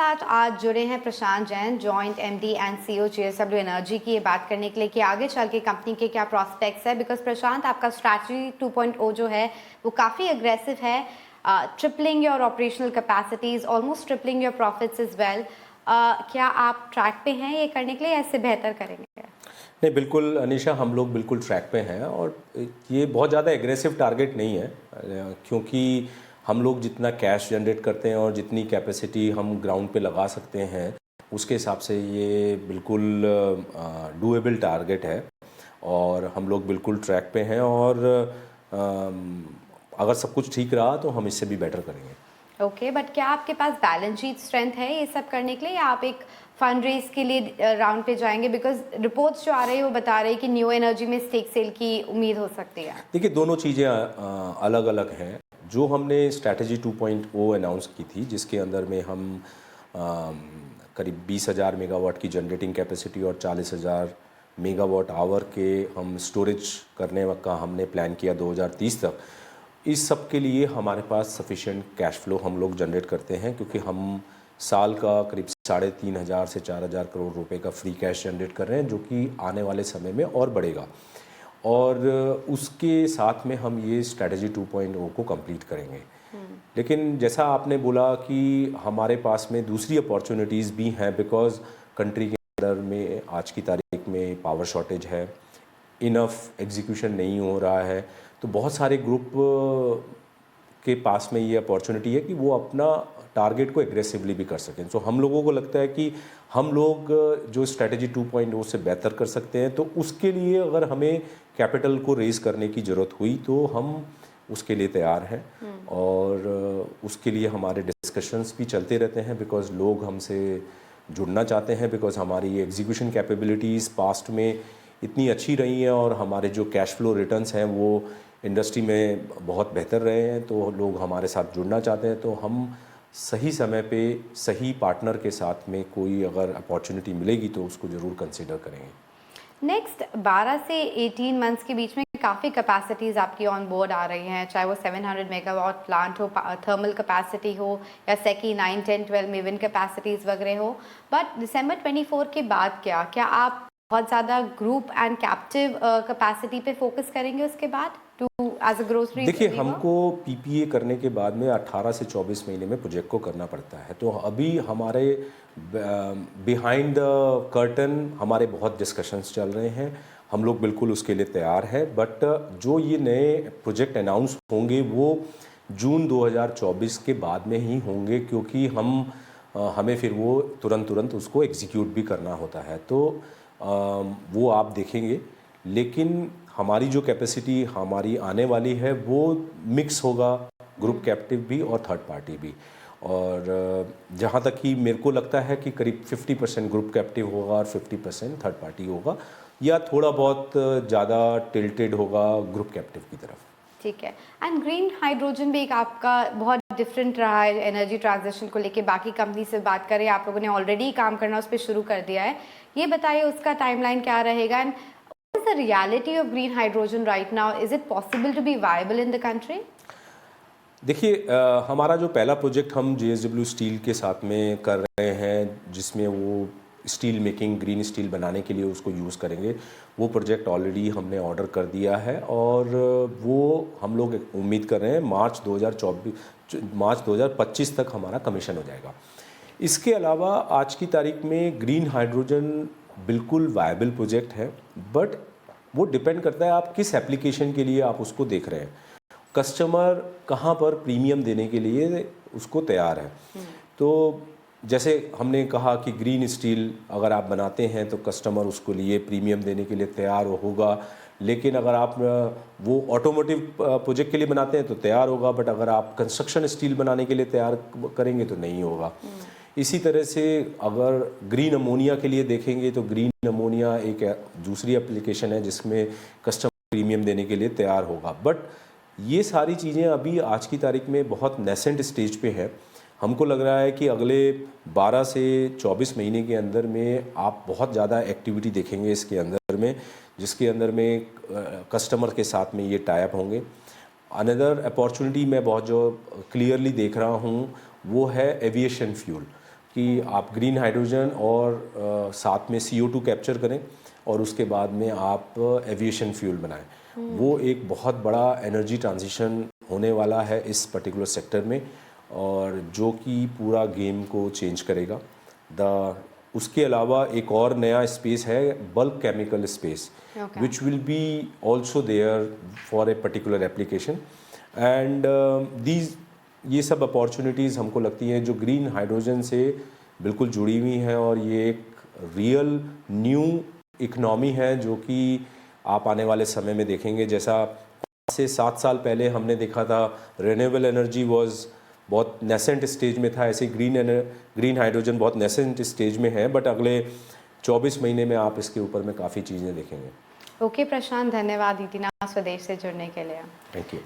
साथ आज जुड़े हैं Prashant Jain, joint MD and CEO JSW energy की, ये बात करने के लिए कि आगे चल के कंपनी के क्या प्रॉस्पेक्ट्स है। बिकॉज प्रशांत, आपका स्ट्रैटेजी 2.0 जो है वो काफ़ी अग्रेसिव है, tripling your operational capacities, almost tripling your profits is well. क्या आप ट्रैक पे हैं ये करने के लिए, ऐसे बेहतर करेंगे? नहीं, बिल्कुल अनीशा, हम लोग बिल्कुल ट्रैक पे हैं और ये बहुत ज़्यादा एग्रेसिव टारगेट नहीं है, क्योंकि हम लोग जितना कैश जनरेट करते हैं और जितनी कैपेसिटी हम ग्राउंड पे लगा सकते हैं उसके हिसाब से ये बिल्कुल डूएबल टारगेट है और हम लोग बिल्कुल ट्रैक पे हैं और अगर सब कुछ ठीक रहा तो हम इससे भी बेटर करेंगे। ओके, बट क्या आपके पास बैलेंस शीट स्ट्रेंथ है ये सब करने के लिए, या आप एक फंड रेज के लिए राउंड पे जाएंगे? बिकॉज रिपोर्ट्स जो आ रही है वो बता रहे हैं कि न्यू एनर्जी में स्टेक सेल की उम्मीद हो सकती है। देखिए, दोनों चीज़ें अलग अलग हैं। जो हमने स्ट्रैटेजी 2.0 अनाउंस की थी, जिसके अंदर में हम करीब 20,000 मेगावाट की जनरेटिंग कैपेसिटी और 40,000 मेगावाट आवर के हम स्टोरेज करने का हमने प्लान किया 2030 तक। इस सब के लिए हमारे पास सफिशिएंट कैश फ्लो हम लोग जनरेट करते हैं, क्योंकि हम साल का करीब 3,500 से 4,000 करोड़ रुपए का फ्री कैश जनरेट कर रहे हैं, जो कि आने वाले समय में और बढ़ेगा। और उसके साथ में हम ये स्ट्रैटेजी 2.0 को कंप्लीट करेंगे। लेकिन जैसा आपने बोला कि हमारे पास में दूसरी अपॉर्चुनिटीज़ भी हैं, बिकॉज़ कंट्री के अंदर में आज की तारीख में पावर शॉर्टेज है, इनफ एग्जीक्यूशन नहीं हो रहा है, तो बहुत सारे ग्रुप के पास में ये अपॉर्चुनिटी है कि वो अपना टारगेट को एग्रेसिवली भी कर सकें। तो हम लोगों को लगता है कि हम लोग जो स्ट्रैटेजी 2.0 से बेहतर कर सकते हैं, तो उसके लिए अगर हमें कैपिटल को रेज़ करने की ज़रूरत हुई तो हम उसके लिए तैयार हैं। और उसके लिए हमारे डिस्कशंस भी चलते रहते हैं, बिकॉज़ लोग हमसे जुड़ना चाहते हैं, बिकॉज़ हमारी एग्जीक्यूशन कैपेबिलिटीज़ पास्ट में इतनी अच्छी रही हैं और हमारे जो कैश फ्लो रिटर्न्स हैं वो इंडस्ट्री में बहुत बेहतर रहे हैं, तो लोग हमारे साथ जुड़ना चाहते हैं। तो हम सही समय पे सही पार्टनर के साथ में कोई अगर अपॉर्चुनिटी मिलेगी तो उसको ज़रूर कंसिडर करेंगे। नेक्स्ट 12 से 18 मंथ्स के बीच में काफ़ी कैपेसिटीज़ आपकी ऑन बोर्ड आ रही हैं, चाहे वो 700 मेगावाट प्लांट हो, थर्मल कैपेसिटी हो, या सेकी 9, 10, 12 मेवन कैपेसिटीज़ वगैरह हो। बट दिसंबर 24 के बाद क्या आप बहुत ज़्यादा ग्रुप एंड कैप्टिव कैपेसिटी पे फोकस करेंगे उसके बाद टू एज अ ग्रोसरी? देखिए, हमको पीपीए करने के बाद में 18 से 24 महीने में प्रोजेक्ट को करना पड़ता है। तो अभी हमारे बिहाइंड द कर्टन हमारे बहुत डिस्कशंस चल रहे हैं, हम लोग बिल्कुल उसके लिए तैयार हैं। बट जो ये नए प्रोजेक्ट अनाउंस होंगे वो जून 2024 के बाद में ही होंगे, क्योंकि हमें फिर वो तुरंत उसको एग्जीक्यूट भी करना होता है। तो वो आप देखेंगे। लेकिन हमारी जो कैपेसिटी हमारी आने वाली है वो मिक्स होगा, ग्रुप कैप्टिव भी और थर्ड पार्टी भी। और जहाँ तक कि मेरे को लगता है कि करीब 50% ग्रुप कैप्टिव होगा और 50% थर्ड पार्टी होगा, या थोड़ा बहुत ज़्यादा टिल्टेड होगा ग्रुप कैप्टिव की तरफ। ठीक है। एंड ग्रीन हाइड्रोजन भी एक आपका बहुत डिफरेंट रहा है एनर्जी ट्रांजिशन को लेके। बाकी कंपनी से बात करें, आप लोगों ने ऑलरेडी काम करना उस पर शुरू कर दिया है, ये बताइए उसका टाइमलाइन क्या रहेगा, and what is the reality of green hydrogen right now? Is it possible to be viable in the country? देखिए, हमारा जो पहला प्रोजेक्ट हम जेएसडब्ल्यू स्टील के साथ में कर रहे हैं, जिसमें वो स्टील मेकिंग, ग्रीन स्टील बनाने के लिए उसको यूज़ करेंगे, वो प्रोजेक्ट ऑलरेडी हमने ऑर्डर कर दिया है और वो हम लोग उम्मीद कर रहे हैं मार्च 2025 तक हमारा कमीशन हो जाएगा। इसके अलावा आज की तारीख में ग्रीन हाइड्रोजन बिल्कुल वायबल प्रोजेक्ट है, बट वो डिपेंड करता है आप किस एप्लीकेशन के लिए आप उसको देख रहे हैं, कस्टमर कहाँ पर प्रीमियम देने के लिए उसको तैयार है। तो जैसे हमने कहा कि ग्रीन स्टील अगर आप बनाते हैं तो कस्टमर उसको लिए प्रीमियम देने के लिए तैयार होगा, लेकिन अगर आप वो ऑटोमोटिव प्रोजेक्ट के लिए बनाते हैं तो तैयार होगा, बट अगर आप कंस्ट्रक्शन स्टील बनाने के लिए तैयार करेंगे तो नहीं होगा। इसी तरह से अगर ग्रीन अमोनिया के लिए देखेंगे तो ग्रीन अमोनिया एक दूसरी एप्लीकेशन है जिसमें कस्टमर प्रीमियम देने के लिए तैयार होगा। बट ये सारी चीज़ें अभी आज की तारीख में बहुत नेसेंट स्टेज पे है। हमको लग रहा है कि अगले 12 से 24 महीने के अंदर में आप बहुत ज़्यादा एक्टिविटी देखेंगे इसके अंदर में, जिसके अंदर में कस्टमर के साथ में ये टाई अप होंगे। अनदर अपॉर्चुनिटी मैं बहुत जो क्लियरली देख रहा हूँ वो है एविएशन फ्यूल। कि आप ग्रीन हाइड्रोजन और साथ में CO2 कैप्चर करें और उसके बाद में आप एविएशन फ्यूल बनाएं। वो एक बहुत बड़ा एनर्जी ट्रांजिशन होने वाला है इस पर्टिकुलर सेक्टर में, और जो कि पूरा गेम को चेंज करेगा। उसके अलावा एक और नया स्पेस है, bulk chemical space, which will be also there for a particular application. And ये सब अपॉर्चुनिटीज़ हमको लगती हैं जो ग्रीन हाइड्रोजन से बिल्कुल जुड़ी हुई हैं, और ये एक रियल न्यू इकनॉमी है जो कि आप आने वाले समय में देखेंगे। जैसा 5 से 7 साल पहले हमने देखा था रिन्यूएबल एनर्जी वाज बहुत नेसेंट स्टेज में था, ऐसे ग्रीन हाइड्रोजन बहुत नेसेंट स्टेज में है, बट अगले 24 महीने में आप इसके ऊपर में काफ़ी चीज़ें देखेंगे। ओके प्रशांत, धन्यवाद इतना स्वदेश से जुड़ने के लिए। Thank you.